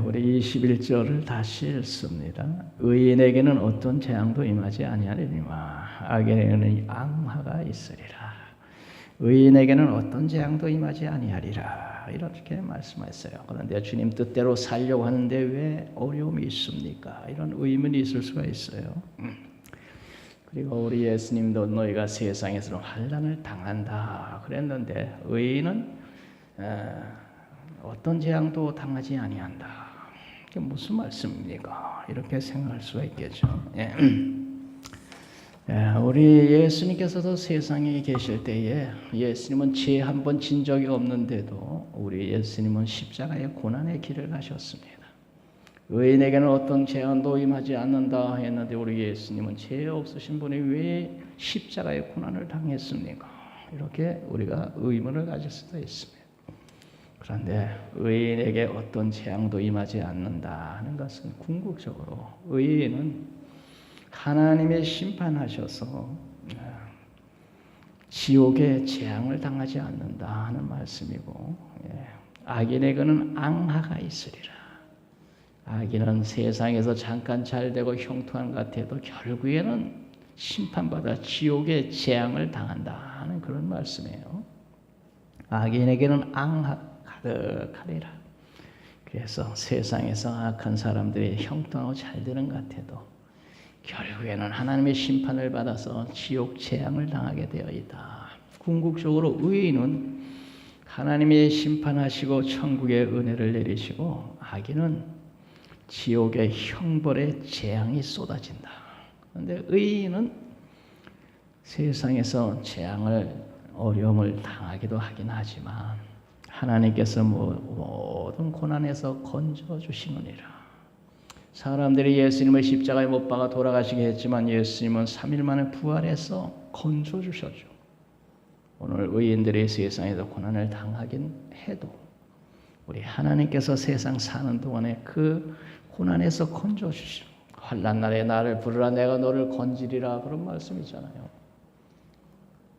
우리 21절을 다시 읽습니다. 의인에게는 어떤 재앙도 임하지 아니하리니와 악인에게는 앙화가 있으리라. 의인에게는 어떤 재앙도 임하지 아니하리라. 이렇게 말씀했어요. 그런데 주님 뜻대로 살려고 하는데 왜 어려움이 있습니까? 이런 의문이 있을 수가 있어요. 그리고 우리 예수님도 너희가 세상에서 환난을 당한다 그랬는데 의인은 어떤 재앙도 당하지 아니한다. 이게 무슨 말씀입니까? 이렇게 생각할 수가 있겠죠. 우리 예수님께서도 세상에 계실 때에 예수님은 죄 한 번 진 적이 없는데도 우리 예수님은 십자가의 고난의 길을 가셨습니다. 의인에게는 어떤 재앙도 임하지 않는다 했는데 우리 예수님은 죄 없으신 분이 왜 십자가의 고난을 당했습니까? 이렇게 우리가 의문을 가질 수도 있습니다. 그런데 의인에게 어떤 재앙도 임하지 않는다 하는 것은 궁극적으로 의인은 하나님의 심판하셔서 지옥의 재앙을 당하지 않는다 하는 말씀이고, 악인에게는 앙하가 있으리라. 악인은 세상에서 잠깐 잘되고 형통한 것 같아도 결국에는 심판받아 지옥의 재앙을 당한다 하는 그런 말씀이에요. 악인에게는 앙하 가득하리라. 그래서 세상에서 악한 사람들이 형통하고 잘되는 것 같아도 결국에는 하나님의 심판을 받아서 지옥 재앙을 당하게 되어 있다. 궁극적으로 의인은 하나님의 심판하시고 천국의 은혜를 내리시고 악인은 지옥의 형벌의 재앙이 쏟아진다. 그런데 의인은 세상에서 재앙을 어려움을 당하기도 하긴 하지만 하나님께서 모든 고난에서 건져 주시느니라. 사람들이 예수님을 십자가에 못 박아 돌아가시게 했지만 예수님은 3일 만에 부활해서 건져 주셨죠. 오늘 의인들이 세상에서 고난을 당하긴 해도 우리 하나님께서 세상 사는 동안에 그 고난에서 건져 주시고 환난 날에 나를 부르라 내가 너를 건지리라 그런 말씀이잖아요.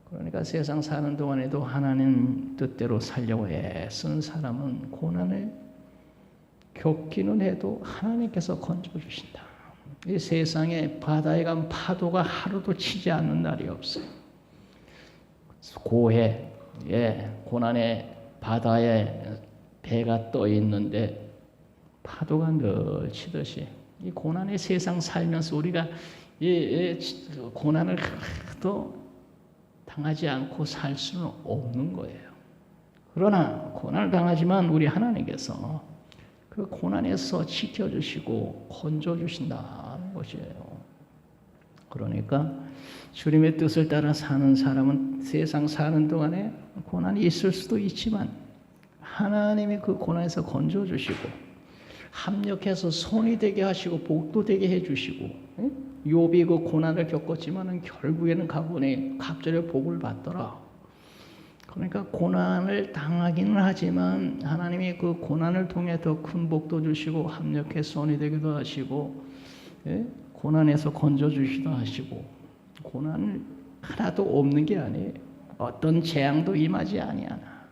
그러니까 세상 사는 동안에도 하나님 뜻대로 살려고 애쓴 사람은 고난을 겪기는 해도 하나님께서 건져 주신다. 이 세상에 바다에 간 파도가 하루도 치지 않는 날이 없어요. 고해, 고난의 바다에 배가 떠 있는데 파도가 늘 치듯이 이 고난의 세상 살면서 우리가 이 고난을 하나도 당하지 않고 살 수는 없는 거예요. 그러나 고난을 당하지만 우리 하나님께서 그 고난에서 지켜주시고 건져주신다는 것이에요. 그러니까 주님의 뜻을 따라 사는 사람은 세상 사는 동안에 고난이 있을 수도 있지만 하나님이 그 고난에서 건져주시고 합력해서 손이 되게 하시고 복도 되게 해주시고 욥이 그 고난을 겪었지만 결국에는 가보니 갑절의 복을 받더라. 그러니까 고난을 당하기는 하지만 하나님이 그 고난을 통해 더 큰 복도 주시고 합력해 손이 되기도 하시고 고난에서 건져주시기도 하시고 고난은 하나도 없는 게 아니에요. 어떤 재앙도 임하지 아니하나.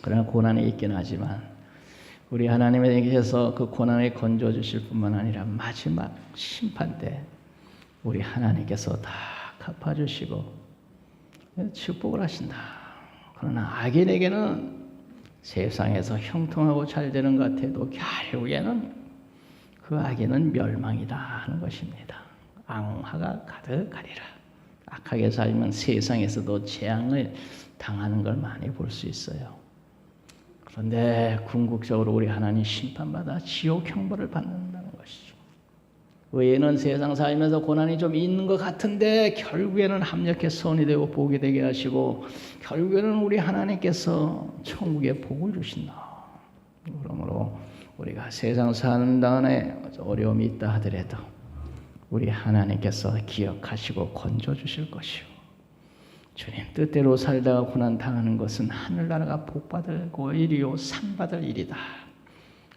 그러나 고난이 있긴 하지만 우리 하나님에게서 그 고난을 건져주실 뿐만 아니라 마지막 심판 때 우리 하나님께서 다 갚아주시고 축복을 하신다. 그러나 악인에게는 세상에서 형통하고 잘 되는 것 같아도 결국에는 그 악인은 멸망이다 하는 것입니다. 앙화가 가득하리라. 악하게 살면 세상에서도 재앙을 당하는 걸 많이 볼 수 있어요. 그런데 궁극적으로 우리 하나님 심판받아 지옥 형벌을 받는다는 것이죠. 의인은 세상 살면서 고난이 좀 있는 것 같은데 결국에는 합력해 선이 되고 복이 되게 하시고 결국에는 우리 하나님께서 천국의 복을 주신다. 그러므로 우리가 세상 사는 동안에 어려움이 있다 하더라도 우리 하나님께서 기억하시고 건져주실 것이요. 주님 뜻대로 살다가 고난 당하는 것은 하늘나라가 복받을 일이요 상받을 일이다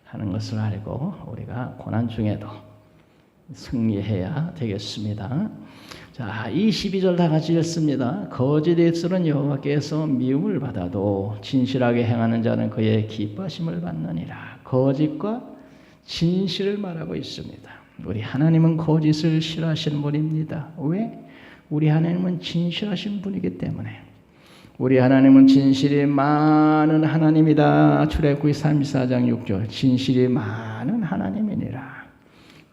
하는 것을 알고 우리가 고난 중에도 승리해야 되겠습니다. 자, 22절 다 같이 읽습니다. 거짓 입술은 여호와께서 미움을 받아도 진실하게 행하는 자는 그의 기뻐하심을 받느니라. 거짓과 진실을 말하고 있습니다. 우리 하나님은 거짓을 싫어하시는 분입니다. 왜? 우리 하나님은 진실하신 분이기 때문에. 우리 하나님은 진실이 많은 하나님이다. 출애굽기 34장 6절. 진실이 많은 하나님이니라.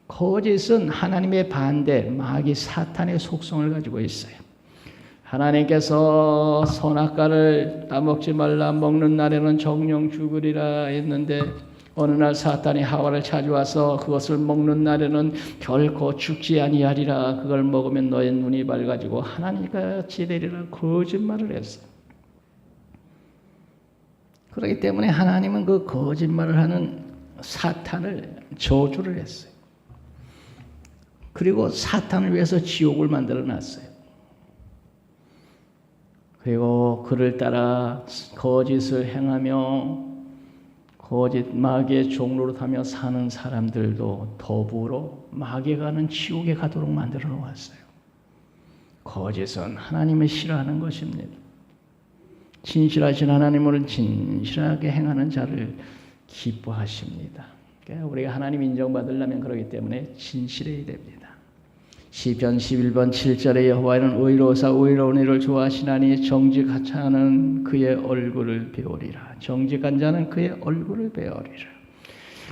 거짓은 하나님의 반대, 마귀 사탄의 속성을 가지고 있어요. 하나님께서 선악과를 따먹지 말라, 먹는 날에는 정령 죽으리라 했는데 어느 날 사탄이 하와를 찾아와서 그것을 먹는 날에는 결코 죽지 아니하리라, 그걸 먹으면 너의 눈이 밝아지고 하나님같이 되리라 거짓말을 했어요. 그렇기 때문에 하나님은 그 거짓말을 하는 사탄을 저주를 했어요. 그리고 사탄을 위해서 지옥을 만들어 놨어요. 그리고 그를 따라 거짓을 행하며 거짓 마귀의 종로로 타며 사는 사람들도 더불어 마귀가 가는 지옥에 가도록 만들어 놓았어요. 거짓은 하나님을 싫어하는 것입니다. 진실하신 하나님은 진실하게 행하는 자를 기뻐하십니다. 그러니까 우리가 하나님 인정받으려면 그러기 때문에 진실해야 됩니다. 시편 11번 7절에 여호와는 의로우사 의로운 일을 좋아하시나니 정직하지 않은 그의 얼굴을 배우리라. 정직한 자는 그의 얼굴을 배우리라.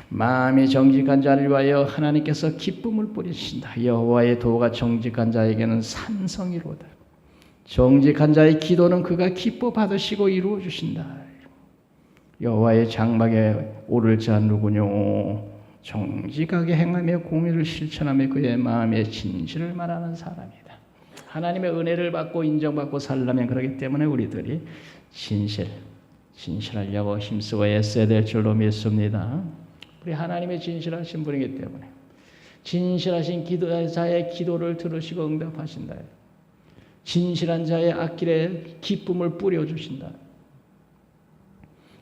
마음이 정직한 자를 위하여 하나님께서 기쁨을 뿌리신다. 여호와의 도가 정직한 자에게는 산성이로다. 정직한 자의 기도는 그가 기뻐 받으시고 이루어 주신다. 여호와의 장막에 오를 자 누구뇨? 정직하게 행하며 공의를 실천하며 그의 마음의 진실을 말하는 사람이다. 하나님의 은혜를 받고 인정받고 살려면 그렇기 때문에 우리들이 진실하려고 힘쓰고 애써야 될 줄로 믿습니다. 우리 하나님의 진실하신 분이기 때문에 진실하신 자의 기도를 들으시고 응답하신다. 진실한 자의 앞길에 기쁨을 뿌려주신다.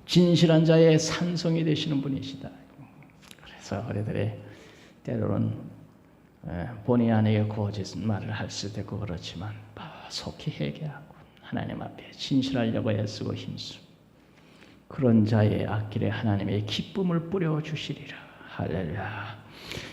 진실한 자의 산성이 되시는 분이시다. 그래서 우리들이 때로는 본의 아니게 거짓말을 할 수도 있고 그렇지만 속히 회개하고 하나님 앞에 진실하려고 애쓰고 힘쓰고 그런 자의 앞길에 하나님의 기쁨을 뿌려주시리라. 할렐루야.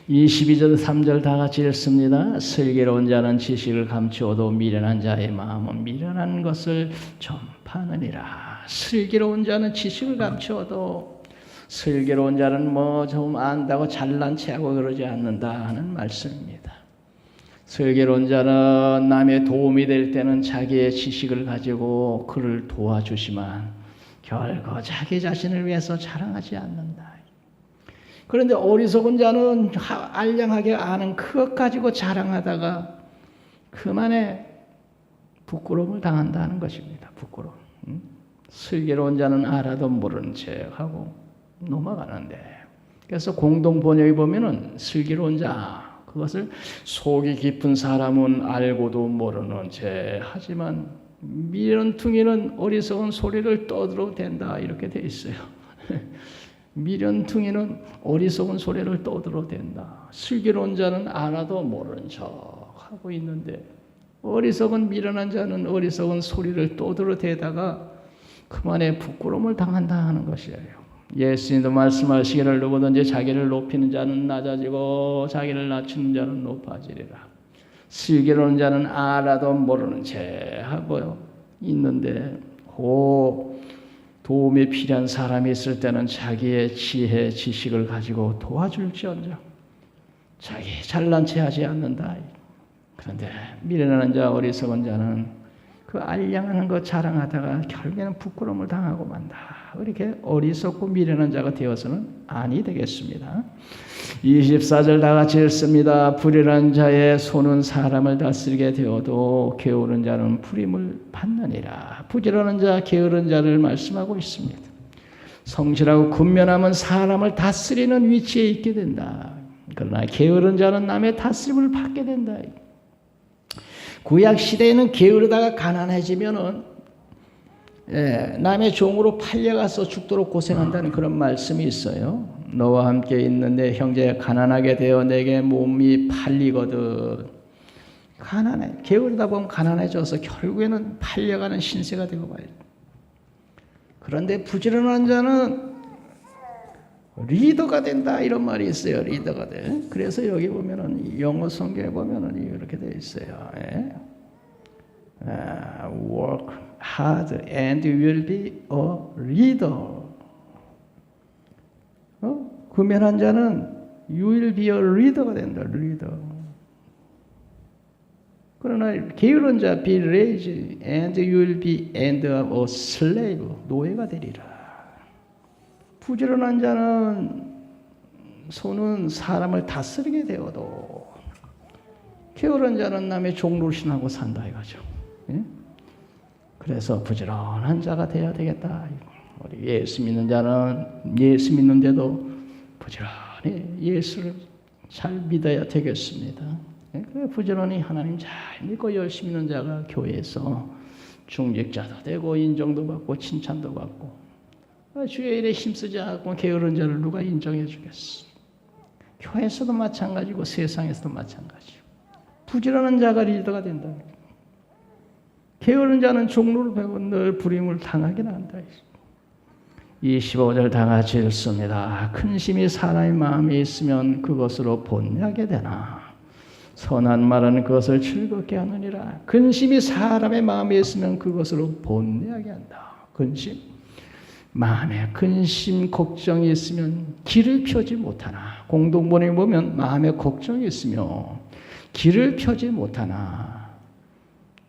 22절 3절 다 같이 읽습니다. 슬기로운 자는 지식을 감추어도 미련한 자의 마음은 미련한 것을 전파하느니라. 슬기로운 자는 지식을 감추어도 슬기로운 자는 뭐 좀 안다고 잘난 체하고 그러지 않는다 하는 말씀입니다. 슬기로운 자는 남의 도움이 될 때는 자기의 지식을 가지고 그를 도와주지만 결코 자기 자신을 위해서 자랑하지 않는다. 그런데 어리석은 자는 알량하게 아는 그것 가지고 자랑하다가 그만에 부끄러움을 당한다는 것입니다. 부끄러움. 슬기로운 자는 알아도 모르는 척하고 넘어가는데, 그래서 공동 번역에 보면은 슬기로운 자, 그것을 속이 깊은 사람은 알고도 모르는 척 하지만 미련퉁이는 어리석은 소리를 떠들어댄다 이렇게 돼 있어요. 미련퉁이는 어리석은 소리를 떠들어댄다. 슬기로운 자는 알아도 모르는 척 하고 있는데 어리석은 미련한 자는 어리석은 소리를 떠들어대다가 그만에 부끄러움을 당한다 하는 것이에요. 예수님도 말씀하시기를 누구든지 자기를 높이는 자는 낮아지고 자기를 낮추는 자는 높아지리라. 슬기로운 자는 알아도 모르는 채 하고 있는데 그 도움이 필요한 사람이 있을 때는 자기의 지혜, 지식을 가지고 도와줄지언정 자기 잘난 체 하지 않는다. 그런데 미련한 자, 어리석은 자는 그 알량하는 것 자랑하다가 결국에는 부끄러움을 당하고 만다. 이렇게 어리석고 미련한 자가 되어서는 아니 되겠습니다. 24절 다 같이 읽습니다. 불의한 자의 손은 사람을 다스리게 되어도 게으른 자는 불임을 받느니라. 부지런한 자, 게으른 자를 말씀하고 있습니다. 성실하고 근면함은 사람을 다스리는 위치에 있게 된다. 그러나 게으른 자는 남의 다스림을 받게 된다. 구약 시대에는 게으르다가 가난해지면은 남의 종으로 팔려가서 죽도록 고생한다는 그런 말씀이 있어요. 너와 함께 있는 내 형제 가난하게 되어 내게 몸이 팔리거든. 게으르다 보면 가난해져서 결국에는 팔려가는 신세가 되고 말이야. 그런데 부지런한 자는 리더가 된다 이런 말이 있어요. 리더가 돼. 그래서 여기 보면은 영어 성경에 보면은 이렇게 돼 있어요. Work hard and you will be a leader. 구면한 자는 you will be a leader가 된다. 리더. 그러나 게으른 자 be lazy and you will be end up a slave. 노예가 되리라. 부지런한 자는 손은 사람을 다스리게 되어도 게으른 자는 남의 종노릇하고 산다 이거죠. 예? 그래서 부지런한 자가 되어야 되겠다. 우리 예수 믿는 자는 예수 믿는데도 부지런히 예수를 잘 믿어야 되겠습니다. 예? 부지런히 하나님 잘 믿고 열심히 믿는 자가 교회에서 중직자도 되고 인정도 받고 칭찬도 받고 주의 일에 힘쓰지 않고 게으른 자를 누가 인정해 주겠어. 교회에서도 마찬가지고 세상에서도 마찬가지고 부지런한 자가 리더가 된다. 게으른 자는 종로를 배워 늘 불임을 당하긴 한다. 25절 다 같이 읽습니다. 근심이 사람의 마음에 있으면 그것으로 본하게 되나 선한 말은 그것을 즐겁게 하느니라. 근심이 사람의 마음에 있으면 그것으로 본하게 한다. 근심 마음에 근심 걱정이 있으면 길을 펴지 못하나. 공동본에 보면 마음에 걱정이 있으며 길을 펴지 못하나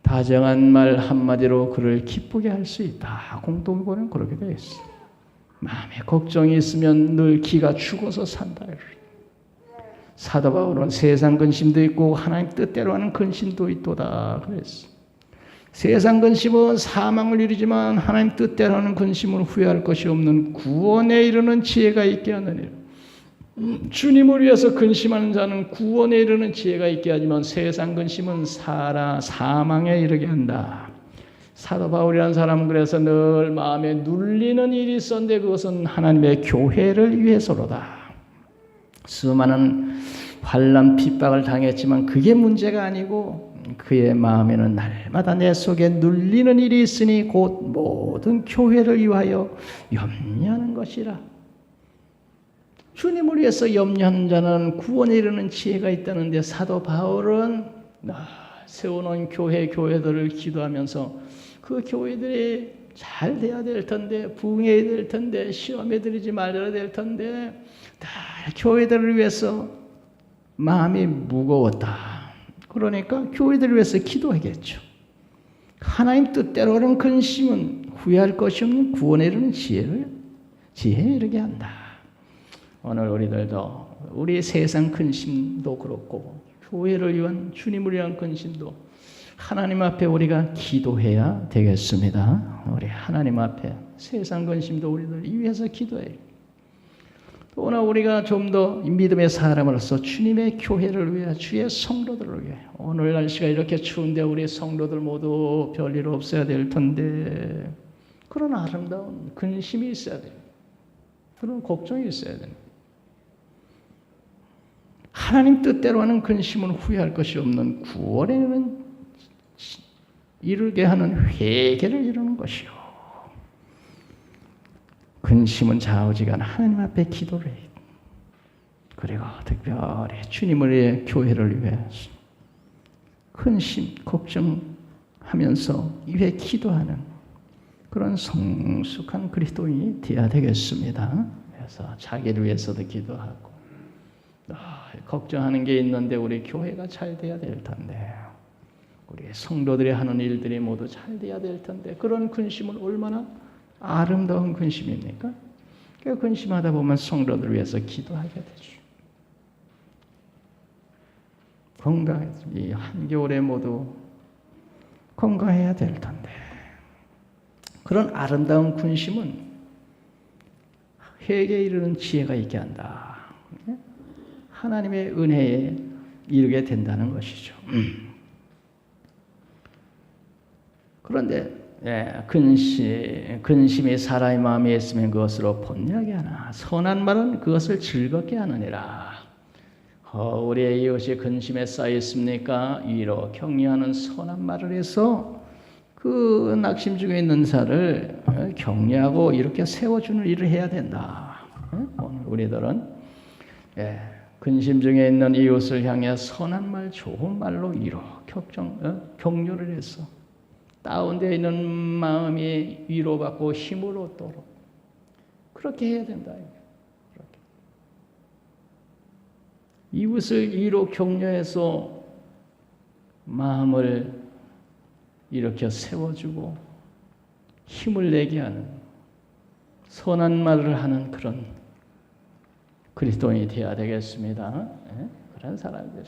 다정한 말 한마디로 그를 기쁘게 할 수 있다. 공동본은 그렇게 되어 있어. 마음에 걱정이 있으면 늘 기가 죽어서 산다. 사도 바울은 세상 근심도 있고 하나님 뜻대로 하는 근심도 있도다 그랬어. 세상 근심은 사망을 이루지만 하나님 뜻대로 하는 근심은 후회할 것이 없는 구원에 이르는 지혜가 있게 하느니라. 주님을 위해서 근심하는 자는 구원에 이르는 지혜가 있게 하지만 세상 근심은 사망에 이르게 한다. 사도 바울이라는 사람은 그래서 늘 마음에 눌리는 일이 있었는데 그것은 하나님의 교회를 위해서로다. 수많은 환난 핍박을 당했지만 그게 문제가 아니고 그의 마음에는 날마다 내 속에 눌리는 일이 있으니 곧 모든 교회를 위하여 염려하는 것이라. 주님을 위해서 염려하는 자는 구원에 이르는 지혜가 있다는데 사도 바울은 세워놓은 교회들을 기도하면서 그 교회들이 잘 돼야 될 텐데 부흥해야 될 텐데 시험에 들이지 말아야 될 텐데 다 교회들을 위해서 마음이 무거웠다. 그러니까 교회들을 위해서 기도하겠죠. 하나님 뜻대로는 근심은 후회할 것이 없는 구원에 이르는 지혜에 이르게 한다. 오늘 우리들도 우리 세상 근심도 그렇고 교회를 위한 주님을 위한 근심도 하나님 앞에 우리가 기도해야 되겠습니다. 우리 하나님 앞에 세상 근심도 우리들 위해서 기도해요. 또 오늘 우리가 좀 더 믿음의 사람으로서 주님의 교회를 위해 주의 성도들을 위해 오늘 날씨가 이렇게 추운데 우리 성도들 모두 별일 없어야 될 텐데 그런 아름다운 근심이 있어야 돼요. 그런 걱정이 있어야 돼요. 하나님 뜻대로 하는 근심은 후회할 것이 없는 구원에는 이르게 하는 회개를 이루는 것이요. 근심은 좌우지간 하나님 앞에 기도를 해요. 그리고 특별히 주님을 위해 교회를 위해 근심, 걱정하면서 위해 기도하는 그런 성숙한 그리스도인이 되어야 되겠습니다. 그래서 자기를 위해서도 기도하고 걱정하는 게 있는데 우리 교회가 잘 돼야 될 텐데 우리 성도들이 하는 일들이 모두 잘 돼야 될 텐데 그런 근심은 얼마나 아름다운 근심입니까? 그 근심하다 보면 성도들을 위해서 기도하게 되죠. 건강해서 이 한겨울에 모두 건강해야 될 텐데 그런 아름다운 근심은 회개에 이르는 지혜가 있게 한다. 하나님의 은혜에 이르게 된다는 것이죠. 그런데 근심이 사람의 마음에 있으면 그것으로 번뇌하게 하나 선한 말은 그것을 즐겁게 하느니라. 우리의 이웃이 근심에 쌓여 있습니까? 위로 격려하는 선한 말을 해서 그 낙심 중에 있는 자를 격려하고 이렇게 세워주는 일을 해야 된다. 오늘 우리들은 근심 중에 있는 이웃을 향해 선한 말, 좋은 말로 위로 격려를 해서 다운되어 있는 마음이 위로받고 힘을 얻도록 그렇게 해야 된다. 그렇게. 이웃을 위로 격려해서 마음을 이렇게 세워주고 힘을 내게 하는 선한 말을 하는 그런 그리스도인이 되어야 되겠습니다. 그런 사람들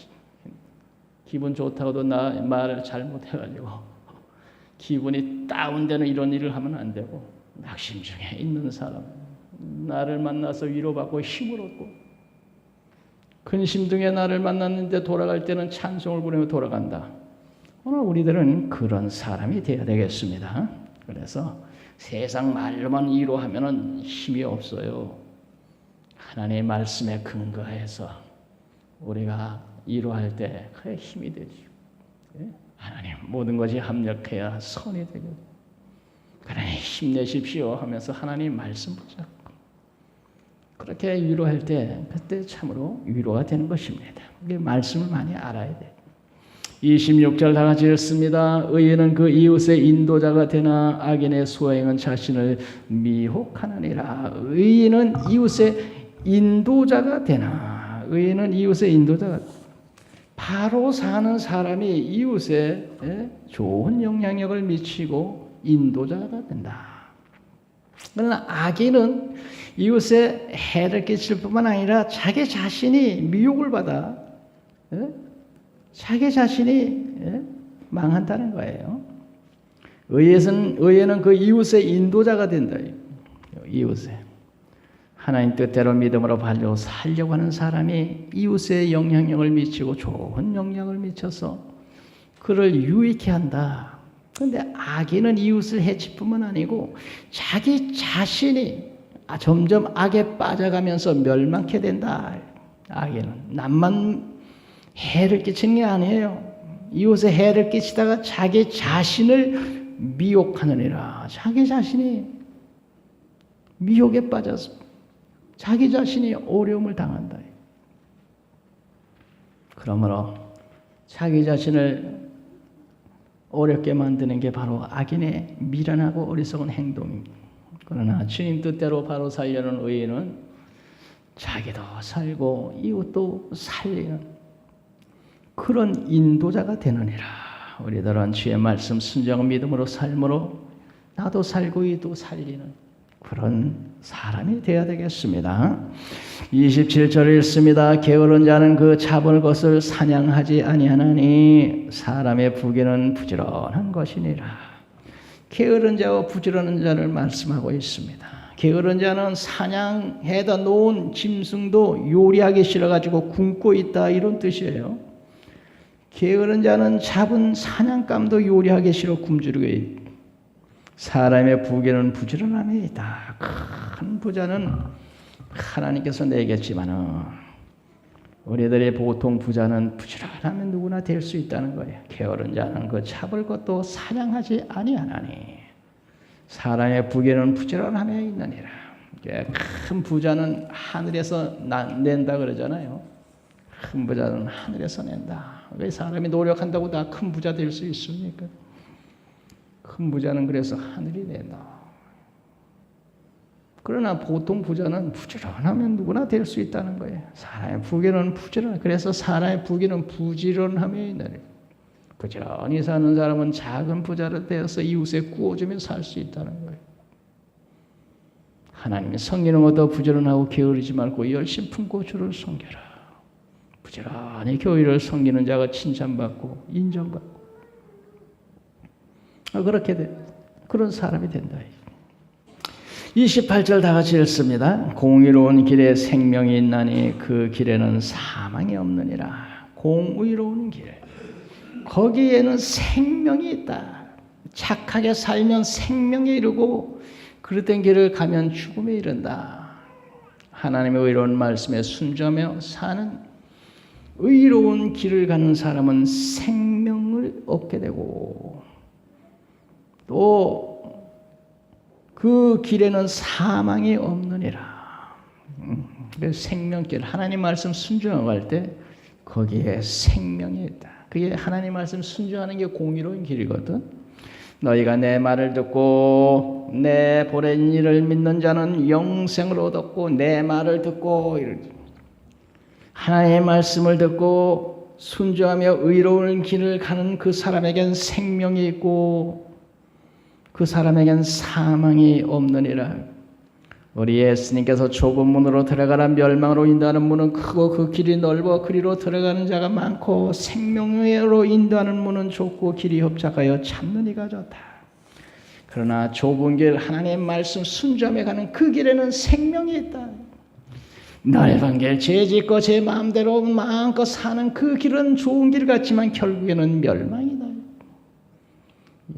기분 좋다고도 나 말을 잘못해가지고 기분이 다운되는 이런 일을 하면 안 되고 낙심 중에 있는 사람 나를 만나서 위로받고 힘을 얻고 근심 중에 나를 만났는데 돌아갈 때는 찬송을 부르며 돌아간다. 오늘 우리들은 그런 사람이 되어야 되겠습니다. 그래서 세상 말로만 위로하면은 힘이 없어요. 하나님의 말씀에 근거해서 우리가 위로할 때 그게 힘이 되죠. 하나님 모든 것이 합력해야 선이 되고 그러니 힘내십시오 하면서 하나님 말씀 붙잡고 그렇게 위로할 때 그때 참으로 위로가 되는 것입니다. 이게 말씀을 많이 알아야 돼요. 26절 다 같이 읽습니다. 의인은 그 이웃의 인도자가 되나 악인의 수행은 자신을 미혹하느니라. 의인은 이웃의 인도자가 되나. 의인은 이웃의 인도자가 바로 사는 사람이 이웃에 좋은 영향력을 미치고 인도자가 된다. 그러나 악인은 이웃에 해를 끼칠 뿐만 아니라 자기 자신이 미혹을 받아 자기 자신이 망한다는 거예요. 의에는 그 이웃의 인도자가 된다. 이웃에 하나님 뜻대로 믿음으로 살려고 하는 사람이 이웃에 영향력을 미치고 좋은 영향을 미쳐서 그를 유익해 한다. 그런데 악인은 이웃을 해칠 뿐만 아니고 자기 자신이 점점 악에 빠져가면서 멸망케 된다. 악인은 남만 해를 끼치는 게 아니에요. 이웃에 해를 끼치다가 자기 자신을 미혹하느니라. 자기 자신이 미혹에 빠져서 자기 자신이 어려움을 당한다. 그러므로 자기 자신을 어렵게 만드는 게 바로 악인의 미련하고 어리석은 행동입니다. 그러나 주님 뜻대로 바로 살려는 의인은 자기도 살고 이웃도 살리는 그런 인도자가 되느니라. 우리들은 주의 말씀 순종 믿음으로 삶으로 나도 살고 이도 살리는 그런 사람이 되어야 되겠습니다. 27절 읽습니다. 게으른 자는 그 잡을 것을 사냥하지 아니하나니 사람의 부귀는 부지런한 것이니라. 게으른 자와 부지런한 자를 말씀하고 있습니다. 게으른 자는 사냥해다 놓은 짐승도 요리하기 싫어가지고 굶고 있다 이런 뜻이에요. 게으른 자는 잡은 사냥감도 요리하기 싫어 굶주리고 있다. 사람의 부귀는 부지런함에 있다. 큰 부자는 하나님께서 내겠지만은 우리들의 보통 부자는 부지런하면 누구나 될 수 있다는 거예요. 게으른 자는 그 잡을 것도 사냥하지 아니하나니 사람의 부귀는 부지런함에 있느니라. 큰 부자는 하늘에서 낸다 그러잖아요. 큰 부자는 하늘에서 낸다. 왜 사람이 노력한다고 다 큰 부자 될 수 있습니까? 큰 부자는 그래서 하늘이 낸다. 그러나 보통 부자는 부지런하면 누구나 될 수 있다는 거예요. 사람의 부귀는 부지런. 그래서 사람의 부귀는 부지런함에 있느니라. 부지런히 사는 사람은 작은 부자로 되어서 이웃에 구워주며 살 수 있다는 거예요. 하나님의 성기는 얻어 부지런하고 게으르지 말고 열심 품고 주를 섬겨라. 부지런히 교회를 섬기는 자가 칭찬받고 인정받고 그렇게 돼. 그런 사람이 된다. 28절 다 같이 읽습니다. 공의로운 길에 생명이 있나니 그 길에는 사망이 없느니라. 공의로운 길 거기에는 생명이 있다. 착하게 살면 생명에 이르고 그릇된 길을 가면 죽음에 이른다. 하나님의 의로운 말씀에 순종하며 사는 의로운 길을 가는 사람은 생명을 얻게 되고 또 그 길에는 사망이 없느니라. 생명길, 하나님 말씀 순종할 때 거기에 생명이 있다. 그게 하나님 말씀 순종하는 게 공의로운 길이거든. 너희가 내 말을 듣고 내 보낸 이를 믿는 자는 영생을 얻었고 내 말을 듣고 하나님의 말씀을 듣고 순종하며 의로운 길을 가는 그 사람에겐 생명이 있고 그 사람에겐 사망이 없느니라. 우리 예수님께서 좁은 문으로 들어가라 멸망으로 인도하는 문은 크고 그 길이 넓어 그리로 들어가는 자가 많고 생명으로 인도하는 문은 좁고 길이 협착하여 찾는 이가 좋다. 그러나 좁은 길 하나님의 말씀 순종해 가는 그 길에는 생명이 있다. 넓은 길 죄 짓고 제 마음대로 마음껏 사는 그 길은 좋은 길 같지만 결국에는 멸망이다.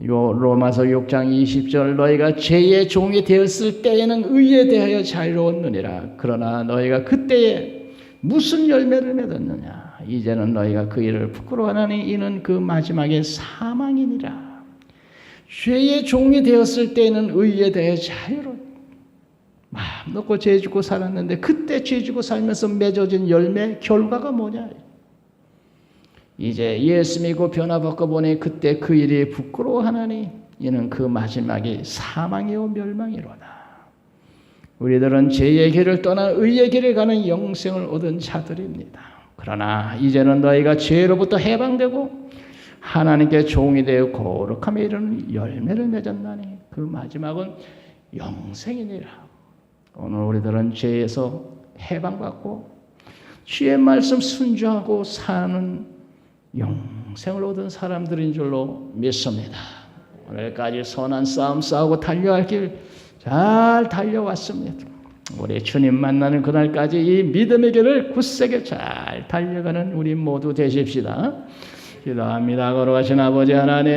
로마서 6장 20절 너희가 죄의 종이 되었을 때에는 의에 대하여 자유로웠느니라. 그러나 너희가 그때에 무슨 열매를 맺었느냐. 이제는 너희가 그 일을 부끄러워하니 이는 그 마지막에 사망이니라. 죄의 종이 되었을 때에는 의에 대하여 자유로워. 마음 놓고 죄 짓고 살았는데 그때 죄 짓고 살면서 맺어진 열매 결과가 뭐냐. 이제 예수 믿고 변화받고 보니 그때 그 일이 부끄러워하나니 이는 그 마지막이 사망이요 멸망이로다. 우리들은 죄의 길을 떠나 의의 길을 가는 영생을 얻은 자들입니다. 그러나 이제는 너희가 죄로부터 해방되고 하나님께 종이 되어 거룩함에 이르는 열매를 맺었나니 그 마지막은 영생이니라. 오늘 우리들은 죄에서 해방받고 주의 말씀 순종하고 사는 영생을 얻은 사람들인 줄로 믿습니다. 오늘까지 선한 싸움 싸우고 달려갈 길 잘 달려왔습니다. 우리 주님 만나는 그날까지 이 믿음의 길을 굳세게 잘 달려가는 우리 모두 되십시다. 기도합니다. 거룩하신 아버지 하나님,